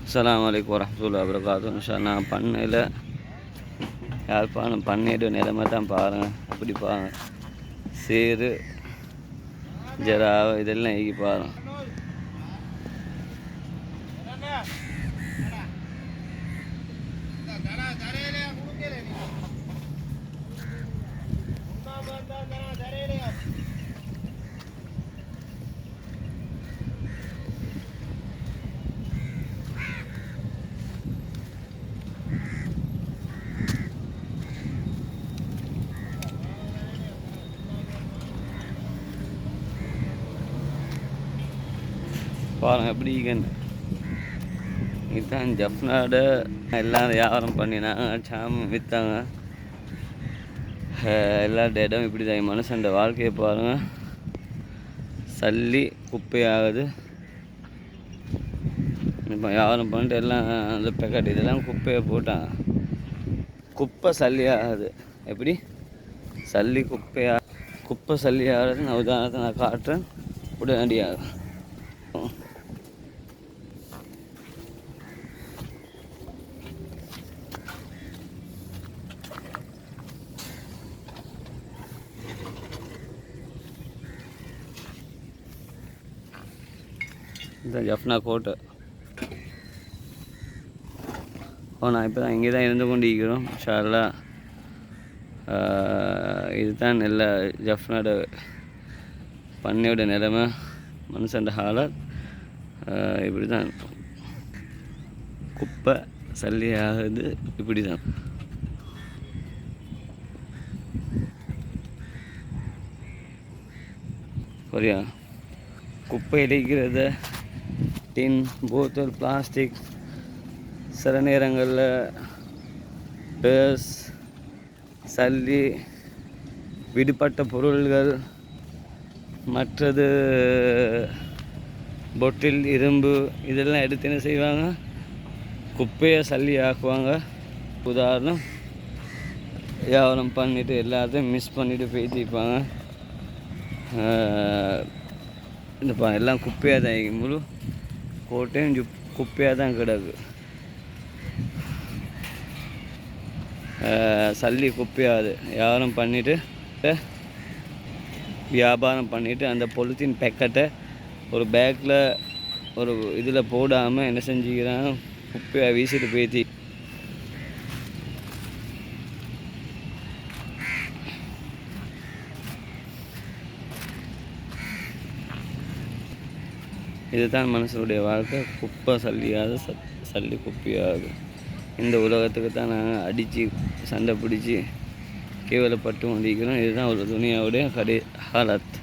அஸ்ஸலாமு அலைக்கும் வரஹ்மத்துல்லாஹி வபரகாத்துஹு. இன்ஷா நான் பண்ணையில் யாழ்ப்பாணம் பண்ணையோட நிலைமை தான் பாருங்கள். அப்படி பாருங்க, சேரு ஜராவை இதெல்லாம் ஈகி பாருங்க. பாருங்கள் எப்படி ஈகன்னு. இதுதான் ஜஃப்னாட எல்லாம் வியாபாரம் பண்ணினாங்க, சாமி விற்றாங்க. எல்லா இடம் இப்படி தான். மனுஷன் வாழ்க்கையை பாருங்கள், சல்லி குப்பையாகுது. இப்போ வியாபாரம் பண்ணிட்டு எல்லாம் அந்த பேக்கெட் இதெல்லாம் குப்பையை போட்டாங்க. குப்பை சல்லி ஆகுது. எப்படி சல்லி குப்பை சல்லி ஆகுறது நான் உதாரணத்தை நான் காட்டுறேன். உடனடியாக இந்த ஜஃப்னா கோட்டை. நான் இப்போ தான் இங்கே தான் இருந்து கொண்டு இருக்கிறோம். இன்ஷா அல்லாஹ் இதுதான் எல்லா ஜஃப்னாட பண்ணையோட நிலைமை, மனுஷன் ஹாலத் இப்படி தான். குப்பை சல்லி ஆகுது இப்படி தான். சரியா, குப்பை இடிக்கிறத டின், போத்தல், பிளாஸ்டிக், சில நேரங்களில் பேர்ஸ், சல்லி, விடுபட்ட பொருள்கள், மற்றது பொட்டில், இரும்பு இதெல்லாம் எடுத்து என்ன செய்வாங்க, குப்பையை சல்லி ஆக்குவாங்க. உதாரணம், வியாபாரம் பண்ணிவிட்டு எல்லாத்தையும் மிஸ் பண்ணிவிட்டு பேத்திப்பாங்க. இந்த எல்லாம் குப்பையாக தான், முழு கோட்டையும் குப்பையாக தான் கிடக்கு. சல்லி குப்பையாது வியாபாரம் பண்ணிவிட்டு அந்த பொலித்தீன் பேக்கெட்டை ஒரு பேக்கில் ஒரு இதில் போடாமல் என்ன செஞ்சுக்கிறாங்க, குப்பையை வீசிட்டு பேத்தி. இதுதான் மனுஷனுடைய வாழ்க்கை. குப்பை சல்லியாது, சல்லி குப்பையாது. இந்த உலகத்துக்கு தான் நாங்கள் அடித்து சண்டை பிடிச்சி கேவலப்பட்டு கொண்டிருக்கிறோம். இதுதான் ஒரு துனியாவுடைய ஹாலத்.